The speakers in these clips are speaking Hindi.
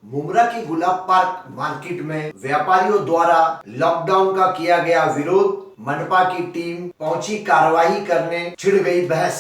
मुमरा की गुलाब पार्क मार्केट में व्यापारियों द्वारा लॉकडाउन का किया गया विरोध, मनपा की टीम पहुंची कार्रवाई करने, छिड़ गई बहस।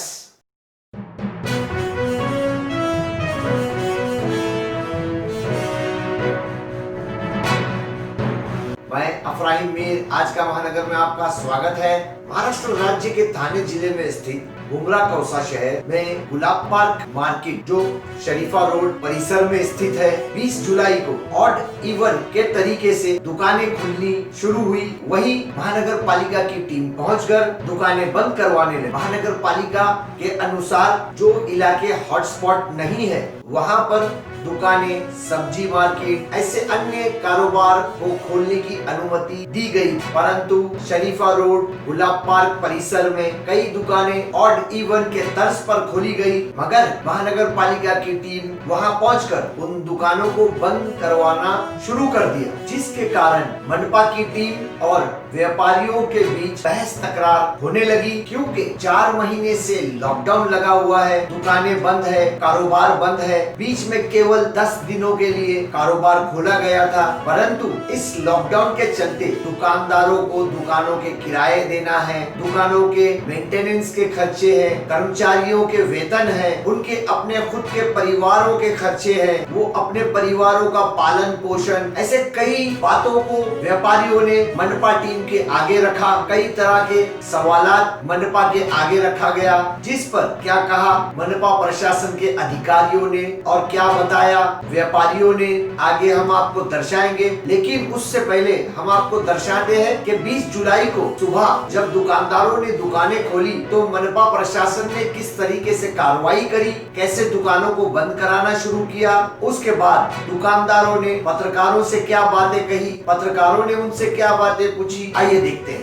मैं अफराहीम मीर, आज का महानगर में आपका स्वागत है। महाराष्ट्र राज्य के थाने जिले में स्थित मुमरा कौसा शहर में गुलाब पार्क मार्केट जो शरीफा रोड परिसर में स्थित है, 20 जुलाई को ऑड इवन के तरीके से दुकानें खुलनी शुरू हुई। वही महानगर पालिका की टीम पहुंचकर दुकानें बंद करवाने लगी। महानगर पालिका के अनुसार जो इलाके हॉटस्पॉट नहीं है वहां पर दुकानें, सब्जी मार्केट, ऐसे अन्य कारोबार को खोलने की अनुमति दी गई, परंतु शरीफा रोड गुलाब पार्क परिसर में कई दुकानें ऑड इवन के तर्ज पर खोली गई, मगर महानगर पालिका की टीम वहां पहुंचकर उन दुकानों को बंद करवाना शुरू कर दिया, जिसके कारण मनपा की टीम और व्यापारियों के बीच बहस तकरार होने लगी। क्योंकि 4 महीने से लॉकडाउन लगा हुआ है, दुकानें बंद है, कारोबार बंद है। बीच में केवल 10 दिनों के लिए कारोबार खोला गया था, परंतु इस लॉकडाउन के चलते दुकानदारों को दुकानों के किराए देना है, दुकानों के मेंटेनेंस के खर्चे हैं, कर्मचारियों के वेतन है, उनके अपने खुद के परिवारों के खर्चे हैं, वो अपने परिवारों का पालन पोषण, ऐसे कई बातों को व्यापारियों ने मनपा टीम के आगे रखा। कई तरह के सवालात मनपा के आगे रखा गया, जिस पर क्या कहा मनपा प्रशासन के अधिकारियों ने और क्या बताया व्यापारियों ने, आगे हम आपको दर्शाएंगे। लेकिन उससे पहले हम आपको दर्शाते हैं कि 20 जुलाई को सुबह जब दुकानदारों ने दुकानें खोली तो मनपा प्रशासन ने किस तरीके से कार्रवाई करी, कैसे दुकानों को बंद कराना शुरू किया। उसके बाद दुकानदारों ने पत्रकारों से क्या बातें कही, पत्रकारों ने उनसे क्या बातें पूछी, आइए देखते हैं।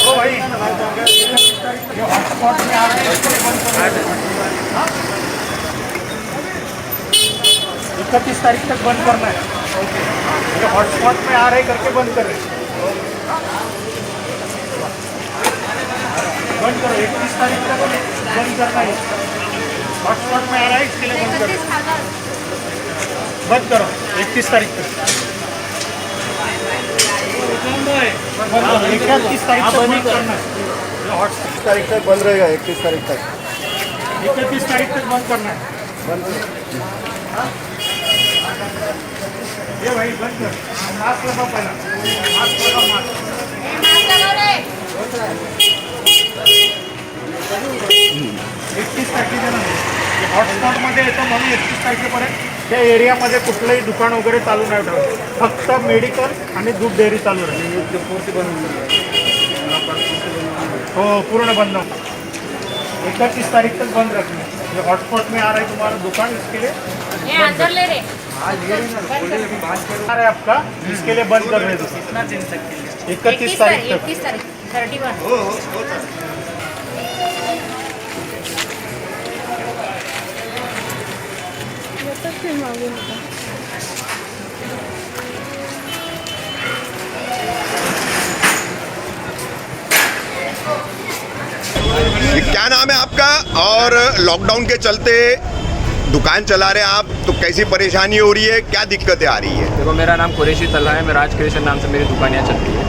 ओ भाई, ये हॉटस्पॉट में आ रहे हैं, इसको बंद करना है। 31 तारीख तक बंद करना है। ये हॉटस्पॉट में आ रहे करके बंद कर रहे हैं। बंद करो, 31 तारीख तक बंद करना है। हॉटस्पॉट में आ रहा है, इसके लिए बंद करो, बंद करो 31 तारीख तक। 31 तारीख तक बंद करना है। 31 तारीख तक बंद रहेगा, 31 तारीख तक 31 तारीख तक बंद करना है। ये भाई बंद कर, मास्क लगाओ पहला, मास्क लगाओ, मास्क 31 तारखेला हॉटस्पॉटमध्ये येतो म्हणून 31 तारखेपर्यंत त्या एरियामध्ये कुठलंही दुकान वगैरे चालू नाही ठेवलं, फक्त मेडिकल आणि दूध डेअरी चालू राहील। हो, पूर्ण बंद। 31 तारीख तक बंद रखना है। ये हॉटस्पॉट में आ रहा है तुम्हारा दुकान, इसके लिए ये अंदर ले रहे आ रहा है आपका, इसके लिए बंद कर रहे हैं। कितना दिन तक के लिए? 31 तारीख तक। 31 तारीख 31। क्या नाम है आपका? और लॉकडाउन के चलते दुकान चला रहे हैं आप, तो कैसी परेशानी हो रही है, क्या दिक्कतें आ रही है? देखो, मेरा नाम कुरैशी तल्हा है, मैं राज क्रिएशन नाम से मेरी दुकान यहाँ चलती है।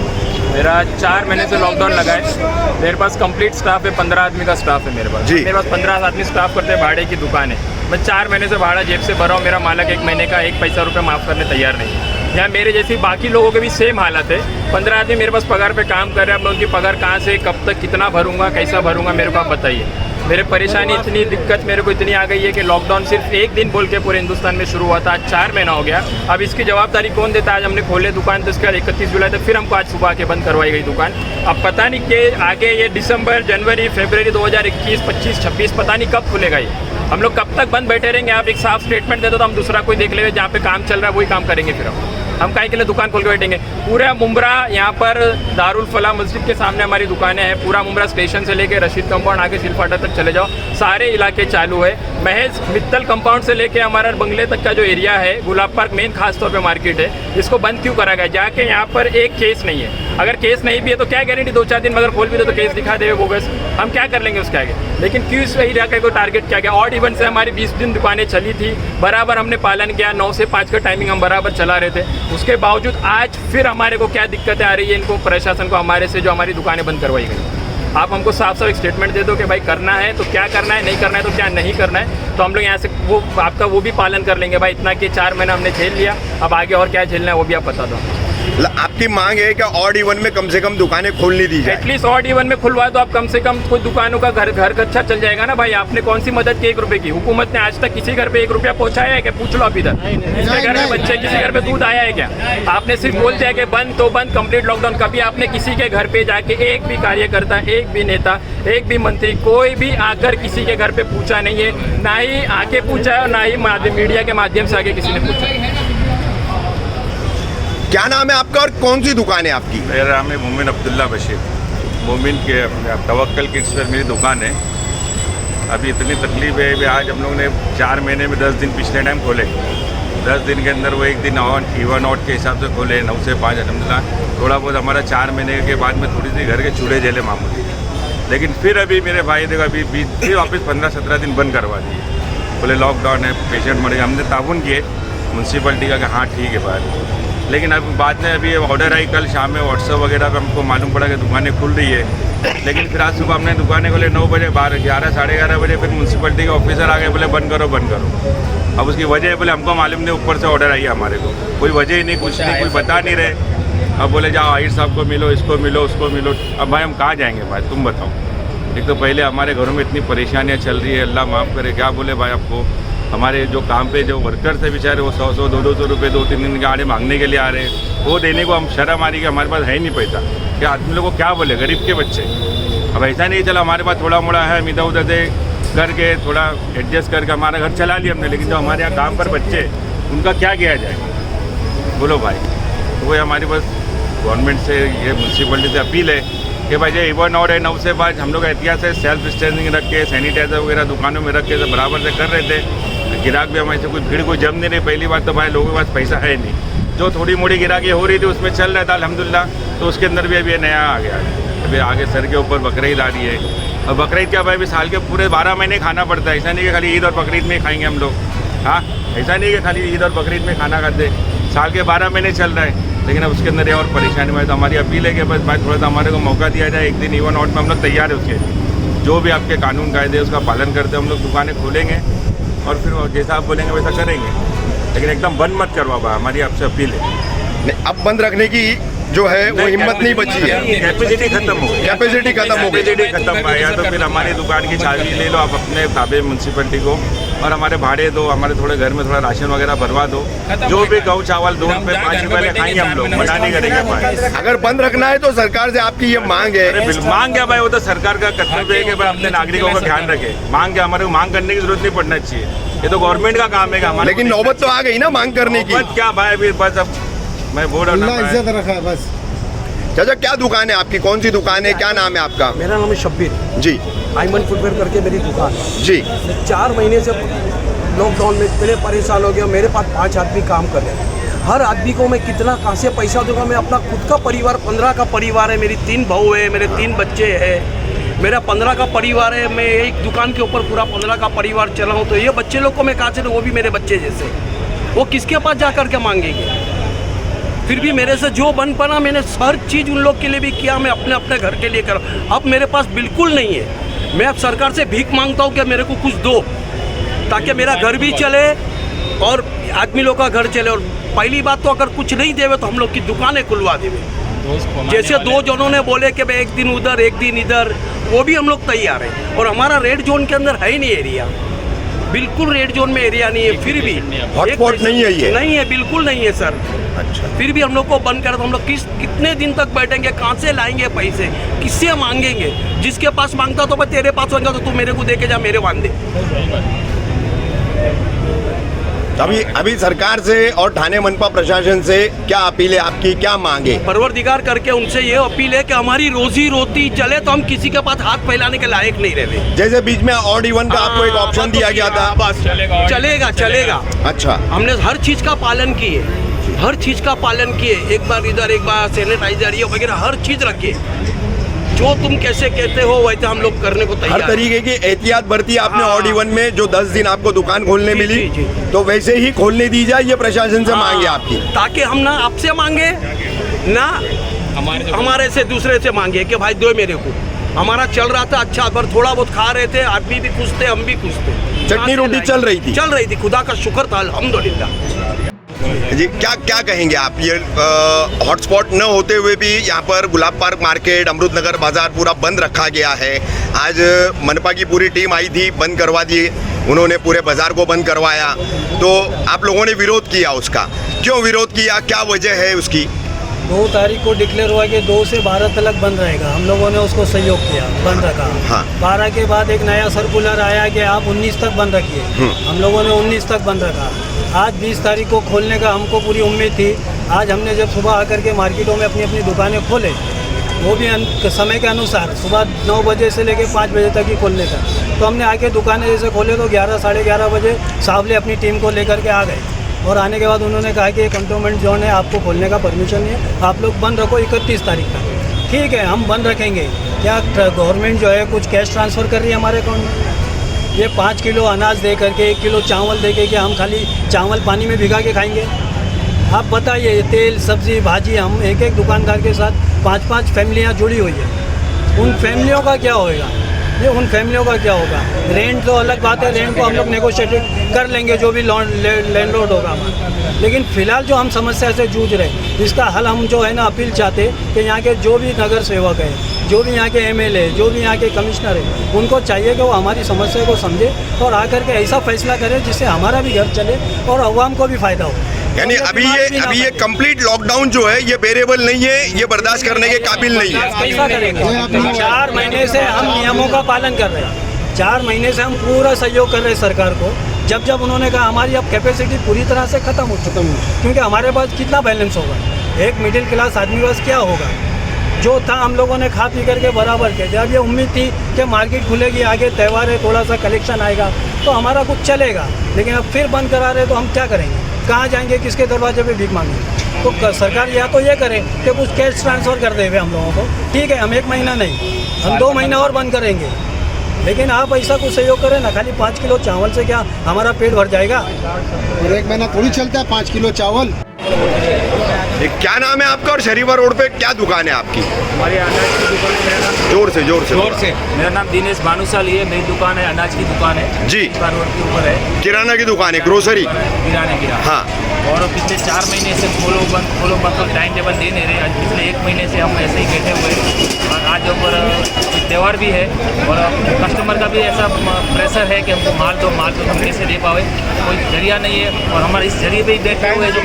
मेरा 4 महीने से लॉकडाउन लगा है। मेरे पास कंप्लीट स्टाफ है, 15 आदमी का स्टाफ है मेरे पास। जी। मेरे पास 15 आदमी स्टाफ करते हैं, भाड़े की दुकान है। मैं 4 महीने से भाड़ा जेब से भर रहा हूँ। मेरा मालक 1 महीने का 1 पैसा रुपये माफ़ करने तैयार नहीं है। यहाँ मेरे जैसी बाकी लोगों के भी सेम हालत है। 15 आदमी मेरे पास पगार पे काम कर रहे हैं। अब मैं उनकी पगार कहाँ से, कब तक, कितना भरूंगा, कैसा भरूंगा, मेरे को आप बताइए। मेरे परेशानी इतनी दिक्कत मेरे को इतनी आ गई है कि लॉकडाउन सिर्फ 1 दिन बोल के पूरे हिंदुस्तान में शुरू हुआ था, आज 4 महीना हो गया। अब इसकी जवाबदारी कौन देता है? आज हमने खोले दुकान, तो इसके बाद 31 जुलाई तक फिर हमको आज सुबह आके बंद करवाई गई दुकान। अब पता नहीं कि आगे ये दिसंबर, जनवरी, फरवरी 2021, 25, 26 पता नहीं कब खुलेगा ये। हम लोग कब तक बंद बैठे रहेंगे? आप एक साफ स्टेटमेंट दे दो तो हम दूसरा कोई देख लेंगे, जहाँ पे काम चल रहा है वही काम करेंगे। फिर हम काहे के लिए दुकान खोल के बैठेंगे? पूरा मुमरा, यहाँ पर दारुल फलाह मस्जिद के सामने हमारी दुकानें हैं। पूरा मुमरा स्टेशन से लेके रशीद कंपाउंड आगे सिलफाटा तक चले जाओ, सारे इलाके चालू है। महज मित्तल कंपाउंड से लेके हमारा बंगले तक का जो एरिया है, गुलाब पार्क मेन खास तौर पे मार्केट है, इसको बंद क्यों करा गया? जाके यहाँ पर एक केस नहीं है। अगर केस नहीं भी है तो क्या गारंटी 2-4 दिन में अगर खोल भी दे तो केस दिखा देवे बोगस, हम क्या कर लेंगे उसके आगे? लेकिन क्यों इस एरिया का कोई टारगेट किया गया? ऑड इवन से हमारी 20 दिन दुकानें चली थी, बराबर हमने पालन किया, 9 से 5 का टाइमिंग हम बराबर चला रहे थे। उसके बावजूद आज फिर हमारे को क्या दिक्कतें आ रही है इनको, प्रशासन को, हमारे से जो हमारी दुकानें बंद करवाई गई। आप हमको साफ साफ एक स्टेटमेंट दे दो कि भाई करना है तो क्या करना है, नहीं करना है तो क्या नहीं करना है, तो हम लोग यहाँ से वो आपका वो भी पालन कर लेंगे। भाई इतना कि 4 महीना हमने झेल लिया, अब आगे और क्या झेलना है वो भी आप बता दो। आपकी मांग है कि ऑड इवन में कम से कम दुकानें खोलनी दी जाए। एटलीस्ट ऑड इवन में खुलवा दो आप, कम से कम कोई दुकानों का घर खर्चा चल जाएगा ना भाई। आपने कौन सी मदद की 1 रुपए की? हुकूमत ने आज तक किसी घर पे 1 रुपया पहुंचाया है क्या? पूछ लो आप इधर, किसी घर में बच्चे, किसी घर पे दूध आया है क्या? आपने सिर्फ बोल दिया कि बंद तो बंद, कंप्लीट लॉकडाउन। कभी आपने किसी के घर पे जाके एक भी कार्यकर्ता, एक भी नेता, एक भी मंत्री, कोई भी आकर किसी के घर पे पूछा नहीं है, ना ही आके पूछा है और ना ही मीडिया के माध्यम से आके किसी ने पूछा। क्या नाम है आपका और कौन सी दुकान है आपकी? मेरा नाम है मोमिन अब्दुल्ला बशीर। मोमिन के तवक्कल किड्स पर मेरी दुकान है। अभी इतनी तकलीफ है कि आज हम लोग ने 4 महीने में 10 दिन पिछले टाइम खोले। 10 दिन के अंदर वो एक दिन इवन आउट के हिसाब से खोले, 9 से 5 अल्हम्दुलिल्लाह। थोड़ा बहुत हमारा 4 महीने के बाद में थोड़ी सी घर के चूल्हे जेले मामूली, लेकिन फिर अभी मेरे भाई देखो अभी फिर वापस 15-17 दिन बंद करवा दिए। बोले लॉकडाउन है, पेशेंट मरेगा। हमने ताउन किए म्यूनसिपलिटी का कि हाँ ठीक है बात, लेकिन अब बाद में अभी ऑर्डर आई कल शाम में व्हाट्सएप वगैरह पे हमको मालूम पड़ा कि दुकानें खुल रही है। लेकिन फिर आज सुबह हमने दुकानें खोले 9 बजे, 11, साढ़े 11 बजे। फिर म्यूनसिपलिटी के ऑफिसर आ गए, बोले बंद करो बंद करो। अब उसकी वजह बोले हमको मालूम नहीं, ऊपर से ऑर्डर आई है हमारे को, कोई वजह ही नहीं, कुछ नहीं, कोई बता नहीं रहे। अब बोले जाओ आहिर साहब को मिलो, इसको मिलो, उसको मिलो। अब भाई हम कहाँ जाएंगे भाई, तुम बताओ। एक तो पहले हमारे घरों में इतनी परेशानियाँ चल रही है, अल्लाह माफ़ करे। क्या बोले भाई आपको, हमारे जो काम पे जो वर्कर्स है बेचारे, वो 100-100, 200 रुपये 2-3 दिन के आड़े मांगने के लिए आ रहे हैं। वो देने को हम शर्म आ रही कि हमारे पास है नहीं पैसा। क्या आदमी लोग को क्या बोले, गरीब के बच्चे। अब ऐसा नहीं चला, हमारे पास थोड़ा मोड़ा है, हम इधर उधर से करके थोड़ा एडजस्ट करके हमारा घर चला लिया हमने। लेकिन जो हमारे यहाँ काम पर बच्चे, उनका क्या किया जाए बोलो भाई। तो वही हमारे पास गवर्नमेंट से, ये म्यूनसिपलिटी से अपील है कि भाई ये इवन आउट है 9 से 5, हम लोग एहतियात से सेल्फ डिस्टेंसिंग रख के, सैनिटाइजर वगैरह दुकानों में रख के बराबर से कर रहे थे। गिराक भी हमारे से कोई भीड़ कोई जम नहीं रही। पहली बात तो भाई लोगों के पास पैसा है नहीं, जो थोड़ी मोड़ी गिराकी हो रही थी उसमें चल रहा था अल्हम्दुलिल्लाह। तो उसके अंदर भी अभी नया आ गया है। अभी आगे सर के ऊपर बकरीद आ रही है, और बकरीद क्या भाई अभी साल के पूरे 12 महीने खाना पड़ता है। ऐसा नहीं कि खाली ईद और बकरीद में खाएंगे हम लोग, हाँ ऐसा नहीं कि खाली ईद और बकरीद में खाना खाते, साल के 12 महीने चल रहा है। लेकिन अब उसके अंदर ये और परेशानी में, तो हमारी अपील है कि बस भाई थोड़ा सा हमारे को मौका दिया जाए। एक दिन इवन आउट में हम लोग तैयार है, उसके जो भी आपके कानून कायदे उसका पालन करते हम लोग दुकानें खोलेंगे, और फिर जैसा आप बोलेंगे वैसा करेंगे। लेकिन एकदम बंद मत करवा, हमारी आपसे अपील है। नहीं, अब बंद रखने की जो है वो हिम्मत नहीं बची है, कैपेसिटी खत्म हो गई, कैपेसिटी खत्म हो गई, कैपेसिटी खत्म हुआ। या तो फिर हमारी दुकान की चाबी ले लो आप अपने ताबे म्यूनसिपलिटी को, और हमारे भाड़े दो, हमारे थोड़े घर में थोड़ा राशन वगैरह भरवा दो। जो भी गौ चावल 2 रुपये 5 रुपये खाएंगे हम लोग, मना नहीं करेंगे भाई। अगर बंद रखना है तो सरकार से आपकी ये मांग है। अरे मांग क्या भाई, वो तो सरकार का कर्तव्य है कि भाई अपने नागरिकों का ध्यान रखे। मांग क्या, हमारे को मांग करने की जरूरत नहीं पड़ना चाहिए, ये तो गवर्नमेंट का काम है हमारे। लेकिन नौबत तो आ गई ना मांग करने की। क्या भाई अभी बस अब मैं बोल रहा हूँ इज्जत रखा है बस। चाचा क्या दुकान है आपकी, कौन सी दुकान है, क्या नाम है आपका? मेरा नाम है शब्बीर जी। आइमन फुटवेयर करके मेरी दुकान है जी। 4 महीने से लॉकडाउन में पहले परेशान हो गया। मेरे पास 5 आदमी काम कर रहे हैं। हर आदमी को मैं कितना कहाँ से पैसा दूंगा? मैं अपना खुद का परिवार, 15 का परिवार है, मेरी 3 बहू है, मेरे 3 बच्चे हैं, मेरा 15 का परिवार है। मैं एक दुकान के ऊपर पूरा 15 का परिवार चला हूँ, तो ये बच्चे लोग को मैं कहाँ से, वो भी मेरे बच्चे जैसे, वो किसके पास जा कर के मांगेंगे? फिर भी मेरे से जो बन पड़ा मैंने हर चीज़ उन लोग के लिए भी किया, मैं अपने अपने घर के लिए करा। अब मेरे पास बिल्कुल नहीं है। मैं अब सरकार से भीख मांगता हूँ कि मेरे को कुछ दो, ताकि मेरा घर भी चले और आदमी लोग का घर चले। और पहली बात तो अगर कुछ नहीं देवे तो हम लोग की दुकानें खुलवा देवे। जैसे 2 जनों ने बोले कि भाई एक दिन उधर एक दिन इधर, वो भी हम लोग तैयार हैं। और हमारा रेड जोन के अंदर है ही नहीं एरिया, बिल्कुल रेड जोन में एरिया नहीं है। फिर भी हॉटस्पॉट नहीं है ये? नहीं है, बिल्कुल नहीं है सर। अच्छा। फिर भी हम लोग को बंद कर, तो हम लोग कितने दिन तक बैठेंगे? कहाँ से लाएंगे पैसे? किससे मांगेंगे? जिसके पास मांगता तो मैं तेरे पास होगा, तो तू मेरे को दे के जा, मेरे वांदे। तो अभी सरकार से और थाने मनपा प्रशासन से क्या अपील है आपकी, क्या मांगे? परवरदिगार करके उनसे ये अपील है कि हमारी रोजी रोटी चले तो हम किसी के पास हाथ फैलाने के लायक नहीं रहे। जैसे बीच में ऑड इवन का आपको एक ऑप्शन दिया गया था। बस चलेगा। अच्छा, हमने हर चीज का पालन किए, हर चीज का पालन किए, एक बार इधर एक बार सैनिटाइजर ये वगैरह हर चीज रखिए। जो तुम कैसे कहते हो वैसे हम लोग करने को तैयार हर तरीके की एहतियात बरती आपने। ऑड इवन में जो 10 दिन आपको दुकान खोलने मिली, जी। तो वैसे ही खोलने दी जाए, ये प्रशासन से मांगे आपकी, ताकि हम ना आपसे मांगे ना हमारे से दूसरे से मांगे कि भाई दो मेरे को। हमारा चल रहा था अच्छा, पर थोड़ा बहुत खा रहे थे, आदमी भी खुश थे, हम भी खुश थे। चटनी रोटी चल रही थी। खुदा का शुक्र था, अल्हम्दुलिल्लाह। जी, क्या कहेंगे आप? ये हॉटस्पॉट न होते हुए भी यहाँ पर गुलाब पार्क मार्केट, अमृत नगर बाजार पूरा बंद रखा गया है। आज मनपा की पूरी टीम आई थी, बंद करवा दिए उन्होंने, पूरे बाजार को बंद करवाया। तो आप लोगों ने विरोध किया उसका, क्यों विरोध किया, क्या वजह है उसकी? 2 तारीख को डिक्लेयर हुआ कि 2 से 12 तक बंद रहेगा। हम लोगों ने उसको सहयोग किया, बंद रखा। हाँ। 12 के बाद एक नया सर्कुलर आया कि आप 19 तक बंद रखिए। हम लोगों ने 19 तक बंद रखा। आज 20 तारीख को खोलने का हमको पूरी उम्मीद थी। आज हमने जब सुबह आकर के मार्केटों में अपनी अपनी दुकानें खोले, वो भी समय के अनुसार सुबह 9 बजे से लेकर 5 बजे तक ही खोलने का, तो हमने आके दुकानें जैसे खोले तो 11 साढ़े 11 बजे सावले अपनी टीम को लेकर के आ गए। और आने के बाद उन्होंने कहा कि ये कंटोनमेंट जोन है, आपको खोलने का परमिशन नहीं है, आप लोग बंद रखो 31 तारीख तक। ठीक है, हम बंद रखेंगे। क्या गवर्नमेंट जो है कुछ कैश ट्रांसफ़र कर रही है हमारे अकाउंट में? ये 5 किलो अनाज दे करके, 1 किलो चावल दे के, क्या हम खाली चावल पानी में भिगा के खाएंगे? आप बताइए, तेल सब्ज़ी भाजी, हम एक एक दुकानदार के साथ 5-5 फैमिलियाँ जुड़ी हुई है। उन फैमिलियों का क्या होगा? ये उन फैमिलियों का क्या होगा? रेंट तो अलग बात है, रेंट को हम लोग नेगोशिएट कर लेंगे जो भी लैंडलॉर्ड होगा हमारा। लेकिन फ़िलहाल जो हम समस्या से जूझ रहे हैं, इसका हल हम जो है ना अपील चाहते कि यहाँ के जो भी नगर सेवक है, जो भी यहाँ के एमएलए, जो भी यहाँ के कमिश्नर है, उनको चाहिए कि वो हमारी समस्या को समझे और आकर के ऐसा फैसला करें जिससे हमारा भी घर चले और अवाम को भी फ़ायदा हो। यानी अभी ये कंप्लीट लॉकडाउन जो है ये बेरेबल नहीं है, ये बर्दाश्त करने के काबिल नहीं है। कैसा करेंगे? 4 महीने से हम नियमों का पालन कर रहे हैं, 4 महीने से हम पूरा सहयोग कर रहे हैं सरकार को। जब उन्होंने कहा हमारी अब कैपेसिटी पूरी तरह से ख़त्म हो चुकी है, क्योंकि हमारे पास कितना बैलेंस होगा? एक मिडिल क्लास आदमी के पास क्या होगा? जो था हम लोगों ने खा पी करके बराबर किया। जब ये उम्मीद थी कि मार्केट खुलेगी, आगे त्यौहार है, थोड़ा सा कलेक्शन आएगा तो हमारा कुछ चलेगा, लेकिन अब फिर बंद करा रहे तो हम क्या करेंगे? कहाँ जाएंगे, किसके दरवाजे पे भीख मांगेंगे? तो सरकार या तो ये करे कि कुछ कैश ट्रांसफ़र कर देवे हम लोगों को। ठीक है, हम 1 महीना नहीं, हम 2 महीना और बंद करेंगे, लेकिन आप ऐसा कुछ सहयोग करें ना। खाली 5 किलो चावल से क्या हमारा पेट भर जाएगा? और 1 महीना थोड़ी चलता है 5 किलो चावल। क्या नाम है आपका और शरीफा रोड पे क्या दुकान है आपकी? हमारी अनाज की दुकान है। मेरा नाम जोर से मेरा नाम दिनेश भानुशाली है। मेरी दुकान है, अनाज की दुकान है जी, रोड के ऊपर है। किराना की दुकान है, ग्रोसरी किराने की। हाँ। और पिछले 4 महीने से खोलो बंद तो टाइम टेबल दे नहीं रहे। आज पिछले 1 महीने से हम ऐसे ही बैठे हुए हैं। और आज ऊपर त्यौहार भी है और कस्टमर का भी ऐसा प्रेशर है कि हमको माल तो हम कैसे दे पाए, कोई जरिया नहीं है। और हमारे इस जरिए पे ही बैठे हुए हैं जो,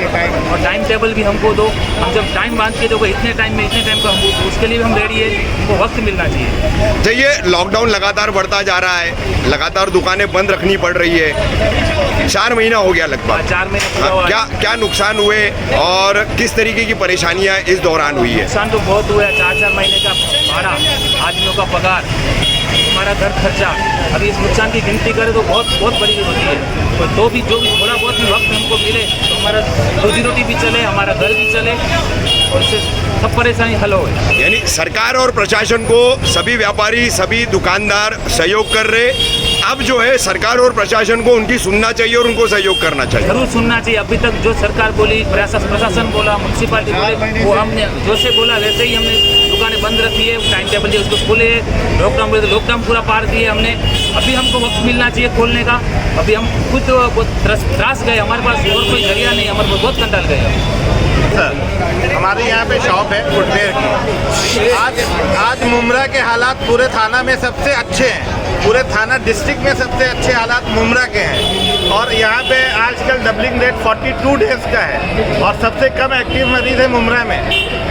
और टाइम टेबल भी हमको दो। हम जब टाइम बांध के दो इतने टाइम का हमको, उसके लिए भी हम रेडी है, हमको वक्त मिलना चाहिए। तो ये लॉकडाउन लगातार बढ़ता जा रहा है, लगातार दुकानें बंद रखनी पड़ रही है। 4 महीना हो गया लगभग। 4 महीने क्या नुकसान हुए और किस तरीके की परेशानियां इस दौरान हुई है? नुकसान तो बहुत हुआ है। 4 महीने का भाड़ा, आदमियों का पगार, हमारा घर खर्चा, अभी इस नुकसान की गिनती करें तो बहुत बड़ी होती है। और जो भी थोड़ा बहुत भी वक्त हमको मिले तो हमारा रोजी रोटी भी चले, हमारा घर भी चले और इससे सब परेशानी हल हो। यानी सरकार और प्रशासन को सभी व्यापारी, सभी दुकानदार सहयोग कर रहे। अब जो है सरकार और प्रशासन को उनकी सुनना चाहिए और उनको सहयोग करना चाहिए। जरूर सुनना चाहिए। अभी तक जो सरकार बोली, प्रशासन बोला, म्यूनसिपालिटी बोले, वो हमने जो से बोला वैसे ही हमने दुकानें बंद रखी है। टाइम टेबल दिए, उसको खोले। लॉकडाउन बोले तो लॉकडाउन पूरा पार किए हमने। अभी हमको वक्त मिलना चाहिए खोलने का। अभी हम खुद त्रास गए, हमारे पास और कोई जरिया नहीं, हमारे पास बहुत कंटाल गए। सर, हमारे यहाँ पे शॉप है फुटवेयर की। आज मुमरा के हालात पूरे थाना में सबसे अच्छे हैं। पूरे थाना डिस्ट्रिक्ट में सबसे अच्छे हालात मुमरा के हैं और यहाँ पे आजकल डबलिंग रेट 42 डेज का है और सबसे कम एक्टिव मरीज है मुमरा में।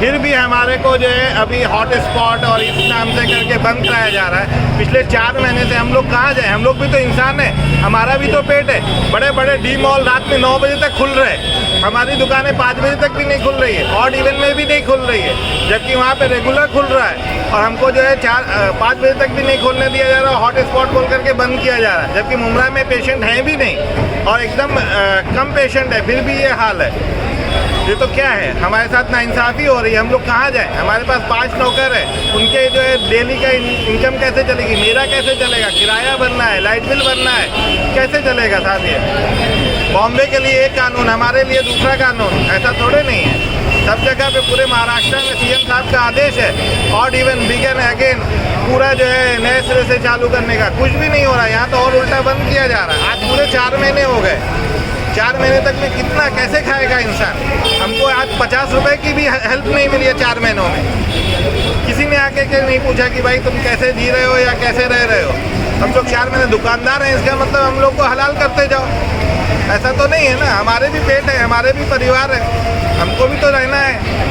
फिर भी हमारे को जो है अभी हॉट स्पॉट और इस नाम से करके बंद कराया जा रहा है। पिछले 4 महीने से हम लोग कहाँ जाए, हम लोग भी तो इंसान है, हमारा भी तो पेट है। बड़े बड़े डी मॉल रात में 9 बजे तक खुल रहे हैं, हमारी दुकानें 5 बजे तक भी नहीं खुल रही है, ऑड इवन में भी नहीं खुल रही है, जबकि वहाँ पे रेगुलर खुल रहा है और हमको जो है 5 बजे तक भी नहीं खोलने दिया जा रहा, हॉट स्पॉट खोल करके बंद किया जा रहा है, जबकि मुमरा में पेशेंट हैं भी नहीं और एकदम कम पेशेंट है, फिर भी ये हाल है। ये तो क्या है, हमारे साथ नाइंसाफ़ी हो रही है। हम लोग कहाँ जाएं? हमारे पास 5 नौकर है, उनके जो है डेली का इनकम कैसे चलेगी, मेरा कैसे चलेगा, किराया भरना है, लाइट बिल भरना है, कैसे चलेगा साहब? ये बॉम्बे के लिए एक कानून, हमारे लिए दूसरा कानून, ऐसा थोड़े नहीं है। सब जगह पे पूरे महाराष्ट्र में सीएम साहब का आदेश है ऑड इवन बिगन अगेन, पूरा जो है नए सिरे से चालू करने का। कुछ भी नहीं हो रहा, यहाँ तो और उल्टा बंद किया जा रहा है। आज पूरे 4 महीने हो गए, 4 महीने तक में कितना कैसे खाएगा इंसान? हमको आज 50 रुपए की भी हेल्प नहीं मिली है 4 महीनों में। किसी ने आके के नहीं पूछा कि भाई तुम कैसे जी रहे हो या कैसे रह रहे हो। हम लोग 4 महीने दुकानदार हैं, इसका मतलब हम लोग को हलाल करते जाओ, ऐसा तो नहीं है ना। हमारे भी पेट है, हमारे भी परिवार है, हमको भी तो रहना है।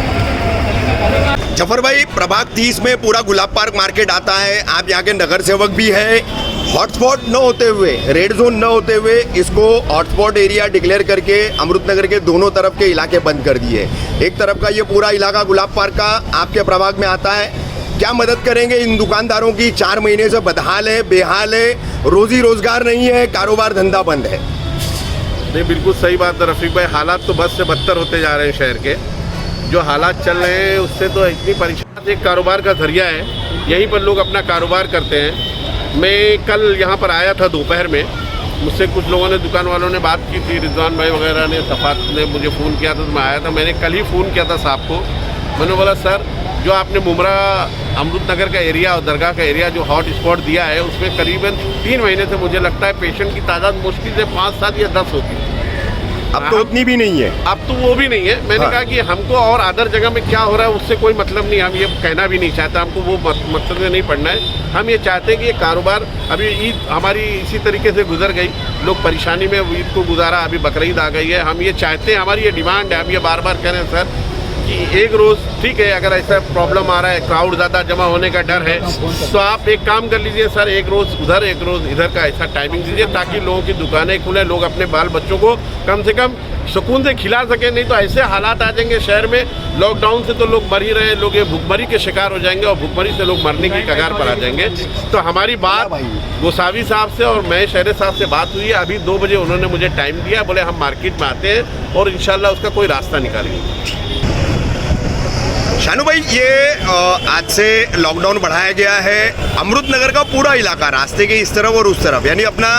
जफर भाई, प्रभाग 30 में पूरा गुलाब पार्क मार्केट आता है, आप यहाँ के नगर सेवक भी हैं। हॉटस्पॉट न होते हुए, रेड जोन न होते हुए इसको हॉटस्पॉट एरिया डिक्लेयर करके अमृतनगर के दोनों तरफ के इलाके बंद कर दिए। एक तरफ का ये पूरा इलाका गुलाब पार्क का आपके प्रभाग में आता है, क्या मदद करेंगे इन दुकानदारों की? 4 महीने से बदहाल है, बेहाल है, रोजी रोजगार नहीं है, कारोबार धंधा बंद है। नहीं, बिल्कुल सही बात है रफीक भाई, हालात तो बद से बदतर होते जा रहे हैं। शहर के जो हालात चल रहे हैं उससे तो इतनी परेशान। एक कारोबार का जरिया है, यहीं पर लोग अपना कारोबार करते हैं। मैं कल यहाँ पर आया था दोपहर में, मुझसे कुछ लोगों ने, दुकान वालों ने बात की थी, रिजवान भाई वगैरह ने, सफात ने मुझे फ़ोन किया था तो मैं आया था। मैंने कल ही फ़ोन किया था साहब को, मैंने बोला सर जो आपने मुमरा अमृतनगर का एरिया और दरगाह का एरिया जो हॉट स्पॉट दिया है उसमें करीबन 3 महीने से मुझे लगता है पेशेंट की तादाद मुश्किल से 5, 7 या 10 होती है। अब तो उतनी भी नहीं है, अब तो वो भी नहीं है। मैंने कहा कि हमको और अदर जगह में क्या हो रहा है उससे कोई मतलब नहीं, हम ये कहना भी नहीं चाहते, हमको वो मकसद में नहीं पड़ना है। हम ये चाहते हैं कि ये कारोबार, अभी ईद हमारी इसी तरीके से गुजर गई, लोग परेशानी में ईद को गुजारा, अभी बकरीद आ गई है। हम ये चाहते हैं, हमारी ये डिमांड है, हम ये बार बार कह रहे हैं सर कि एक रोज़ ठीक है, अगर ऐसा प्रॉब्लम आ रहा है, क्राउड ज़्यादा जमा होने का डर है, तो आप एक काम कर लीजिए सर, एक रोज़ उधर एक रोज़ इधर का ऐसा टाइमिंग दीजिए ताकि लोगों की दुकानें खुले, लोग अपने बाल बच्चों को कम से कम सुकून से खिला सकें। नहीं तो ऐसे हालात आ जाएंगे शहर में, लॉकडाउन से तो लोग मर ही रहे हैं, लोग ये भूखमरी के शिकार हो जाएंगे और भूखमरी से लोग मरने की कगार पर आ जाएंगे। तो हमारी बात गोसावी साहब से और मैं शहरे साहब से बात हुई है, अभी 2 बजे उन्होंने मुझे टाइम दिया, बोले हम मार्केट में आते हैं और इंशाल्लाह उसका कोई रास्ता निकालेंगे। शानू भाई, ये आज से लॉकडाउन बढ़ाया गया है, अमृतनगर का पूरा इलाका रास्ते के इस तरफ और उस तरफ, यानी अपना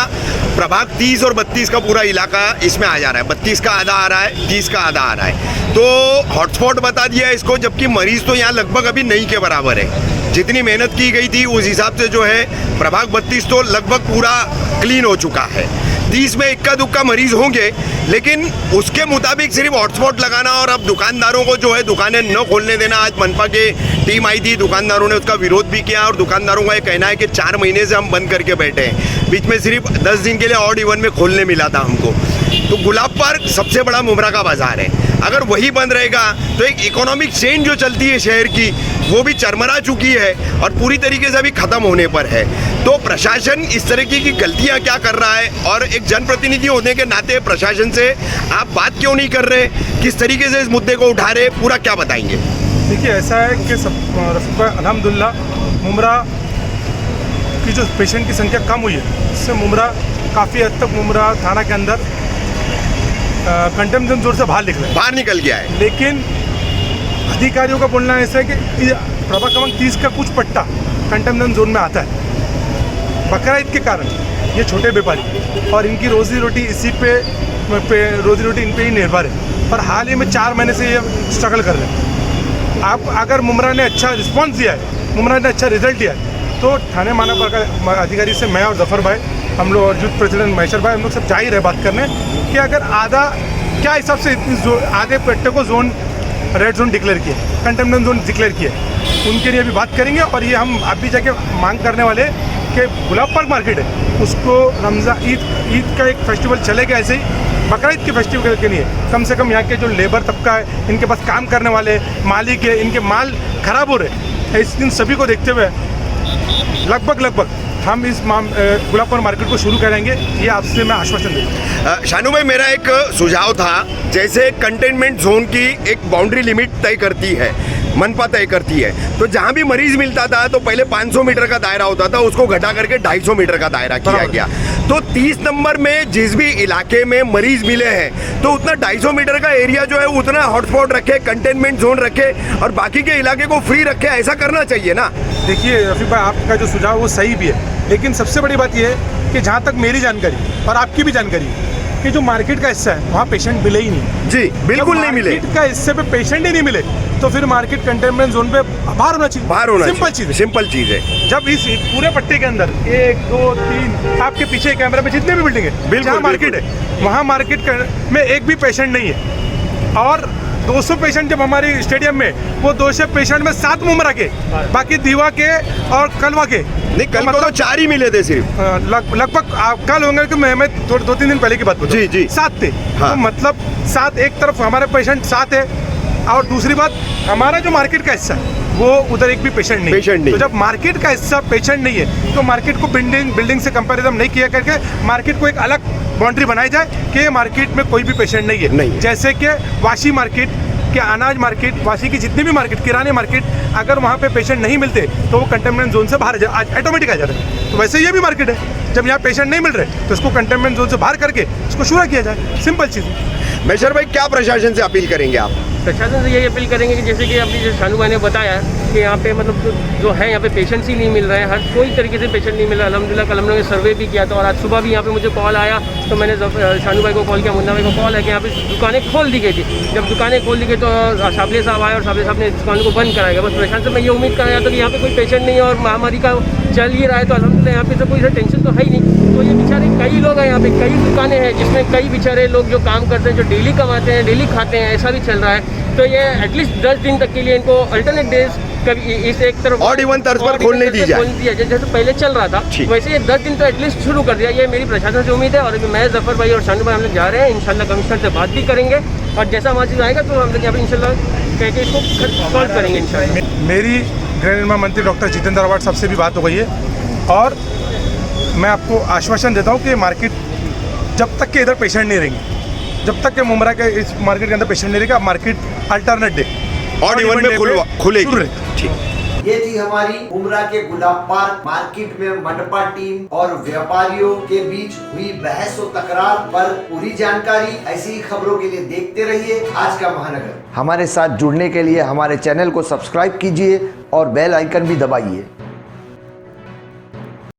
प्रभाग 30 और 32 का पूरा इलाका इसमें आ जा रहा है। 32 का आधा आ रहा है, 30 का आधा आ रहा है, तो हॉटस्पॉट बता दिया है इसको, जबकि मरीज तो यहाँ लगभग अभी नहीं के बराबर है। जितनी मेहनत की गई थी उस हिसाब से जो है प्रभाग 32 तो लगभग पूरा क्लीन हो चुका है। 30 में इक्का दुक्का मरीज होंगे, लेकिन उसके मुताबिक सिर्फ हॉटस्पॉट लगाना और अब दुकानदारों को जो है दुकानें न खोलने देना। आज मनपा के टीम आई थी, दुकानदारों ने उसका विरोध भी किया और दुकानदारों का ये कहना है कि 4 महीने से हम बंद करके बैठे हैं, बीच में सिर्फ 10 दिन के लिए ऑड इवन में खोलने मिला था हमको। तो गुलाब पार्क सबसे बड़ा मुमरा का बाजार है, अगर वही बंद रहेगा तो एक इकोनॉमिक चेन जो चलती है शहर की वो भी चरमरा चुकी है और पूरी तरीके से अभी ख़त्म होने पर है। तो प्रशासन इस तरीके की गलतियां क्या कर रहा है और एक जनप्रतिनिधि होने के नाते प्रशासन से आप बात क्यों नहीं कर रहे, किस तरीके से इस मुद्दे को उठा रहे, पूरा क्या बताएंगे? देखिए, ऐसा है कि अल्हम्दुलिल्लाह मुमरा की जो पेशेंट की संख्या कम हुई है, इससे मुमरा काफ़ी हद तक मुमरा थाना के अंदर कंटेनमेंट जोन से बाहर निकल गया है। लेकिन अधिकारियों का बोलना ऐसा है कि प्रभाग क्रमांक 30 का कुछ पट्टा कंटेनमेंट जोन में आता है। बकरीद के कारण ये छोटे व्यापारी और इनकी रोजी रोटी इसी पे रोजी रोटी इन पे ही निर्भर है, पर हाल ही में 4 महीने से ये स्ट्रगल कर रहे हैं। आप अगर मुमरा ने अच्छा रिस्पॉन्स दिया है, मुमरा ने अच्छा रिजल्ट दिया है, तो थाने मानव अधिकारी से मैं और जफर भाई, हम लोग और यूथ प्रेसिडेंट महेश्वर भाई, हम लोग सब जाहिर है बात करने कि अगर आधा क्या हिसाब से आधे पट्टे को जोन रेड जोन डिक्लेयर किए, कंटेनमेंट जोन डिक्लेयर किए, उनके लिए अभी बात करेंगे। और ये हम अभी जाके मांग करने वाले के गुलाब पार्क मार्केट है उसको रमज़ान ईद का एक फेस्टिवल चलेगा, ऐसे ही बकरा ईद के फेस्टिवल के लिए कम से कम यहाँ के जो लेबर तबका है, इनके पास काम करने वाले मालिक है, इनके माल खराब हो रहे हैं, इस दिन सभी को देखते हुए लगभग हम इस गुलाब पार्क मार्केट को शुरू करेंगे, ये आपसे मैं आश्वासन देता हूँ। शानू भाई, मेरा एक सुझाव था, जैसे कंटेनमेंट जोन की एक बाउंड्री लिमिट तय करती है, मनपा तय करती है, तो जहाँ भी मरीज मिलता था तो पहले 500 मीटर का दायरा होता था, उसको घटा करके 250 मीटर का दायरा किया गया। तो 30 नंबर में जिस भी इलाके में मरीज मिले हैं तो उतना 250 मीटर का एरिया जो है उतना हॉटस्पॉट रखे, कंटेनमेंट जोन रखे और बाकी के इलाके को फ्री रखे, ऐसा करना चाहिए ना। देखिए रफीक भाई, आपका जो सुझाव वो सही भी है, लेकिन सबसे बड़ी बात यह है कि जहाँ तक मेरी जानकारी और आपकी भी जानकारी कि जो मार्केट का हिस्सा है वहाँ पेशेंट मिले ही नहीं। जी बिल्कुल नहीं मिले। मार्केट का हिस्से पे पेशेंट ही नहीं मिले तो फिर मार्केट कंटेनमेंट जोन पे बाहर होना चाहिए। बाहर होना सिंपल चीज है। जब इस पूरे पट्टे के अंदर 1 2 3 आपके पीछे कैमरे में जितने भी बिल्डिंग है जहाँ मार्केट है वहाँ मार्केट में एक भी पेशेंट नहीं है, और 200 पेशेंट जब हमारी स्टेडियम में, वो 200 पेशेंट में 7 मुमरा के, बाकी दीवा के और कलवा के। नहीं, कल को तो 4 ही मिले थे सिर्फ। लगभग कल होंगे कि मैं 2-3 दिन पहले की बात बताऊं। जी 7 थे। हाँ। तो मतलब 7, एक तरफ हमारे पेशेंट 7 है और दूसरी बात हमारा जो मार्केट का हिस्सा है वो उधर एक भी पेशेंट नहीं। तो जब मार्केट का हिस्सा पेशेंट नहीं है तो मार्केट को बिल्डिंग से कंपैरिजन नहीं किया करके मार्केट को एक अलग बाउंड्री बनाई जाए कि मार्केट में कोई भी पेशेंट नहीं है। जैसे कि वाशी मार्केट के, अनाज मार्केट, वाशी की जितनी भी मार्केट, किराने मार्केट, अगर वहाँ पे पेशेंट नहीं मिलते तो वो कंटेनमेंट जोन से बाहर ऑटोमेटिक आ जाता है। तो वैसे ये भी मार्केट है, जब यहाँ पेशेंट नहीं मिल रहे तो इसको कंटेनमेंट जोन से बाहर करके इसको शुरू किया जाए, सिंपल चीज़। मेशर भाई, क्या प्रशासन से अपील करेंगे आप? प्रशासन से यही अपील करेंगे कि जैसे कि अभी जो शानू भाई ने बताया कि यहाँ पे मतलब जो है यहाँ पे पेशेंट्स ही नहीं मिल रहे हैं, हर कोई तरीके से पेशेंट नहीं मिल रहा। अल्हम्दुलिल्लाह कल हम लोगों ने सर्वे भी किया था और आज सुबह भी यहाँ पे मुझे कॉल आया तो मैंने शानू भाई को कॉल किया, मुन्ना भाई को कॉल है कि यहाँ पे दुकानें खोल दी गई थी। जब दुकानें खोल दी गई तो साबले साहब आए और साबले साहब ने दुकान को बंद कराया। बस प्रशासन से मैं ये उम्मीद कर रहा था कि यहाँ पे कोई पेशेंट नहीं है और महामारी का चल ही रहा है तो अल्हम्दुलिल्लाह यहाँ पे तो कोई टेंशन तो है ही नहीं। तो ये बेचारे कई लोग हैं यहाँ पे, कई दुकानें हैं जिसमें कई बेचारे लोग जो काम करते हैं, जो डेली कमाते हैं, डेली खाते हैं, ऐसा भी चल रहा है। तो ये एटलीस्ट 10 दिन तक के लिए इनको अल्टरनेट डेज कभी इस एक तरफ ऑड इवन तर्ज पर खोलने दी जाए, जैसे पहले चल रहा था वैसे ये 10 दिन तो एटलीस्ट शुरू कर दिया। ये मेरी प्रशासन से उम्मीद है। और अभी मैं जफर भाई और शानू भाई हम लोग जा रहे हैं, इंशाल्लाह कमिश्नर से बात भी करेंगे और जैसा हमारा चीज़ आएगा तो हम लोग यहाँ पे इंशाल्लाह कह के इसको सॉल्व करेंगे इंशाल्लाह। मेरी गृह निर्माण मंत्री डॉक्टर जितेंद्र अवार्ड साहब से भी बात हो गई है और मैं आपको आश्वासन देता हूँ कि मार्केट जब तक के इधर पेशेंट नहीं रहेंगे, जब तक के मुमरा के इस मार्केट के अंदर पेशेंट नहीं रहेगा, market alternate day odd even में खुलेगी। ये थी हमारी उमरा के गुलाब पार्क मार्केट में मंडपा टीम और व्यापारियों के बीच हुई बहस और तकरार पर पूरी जानकारी। ऐसी ही खबरों के लिए देखते रहिए आज का महानगर। हमारे साथ जुड़ने के लिए हमारे चैनल को सब्सक्राइब कीजिए और बेल आइकन भी दबाइए।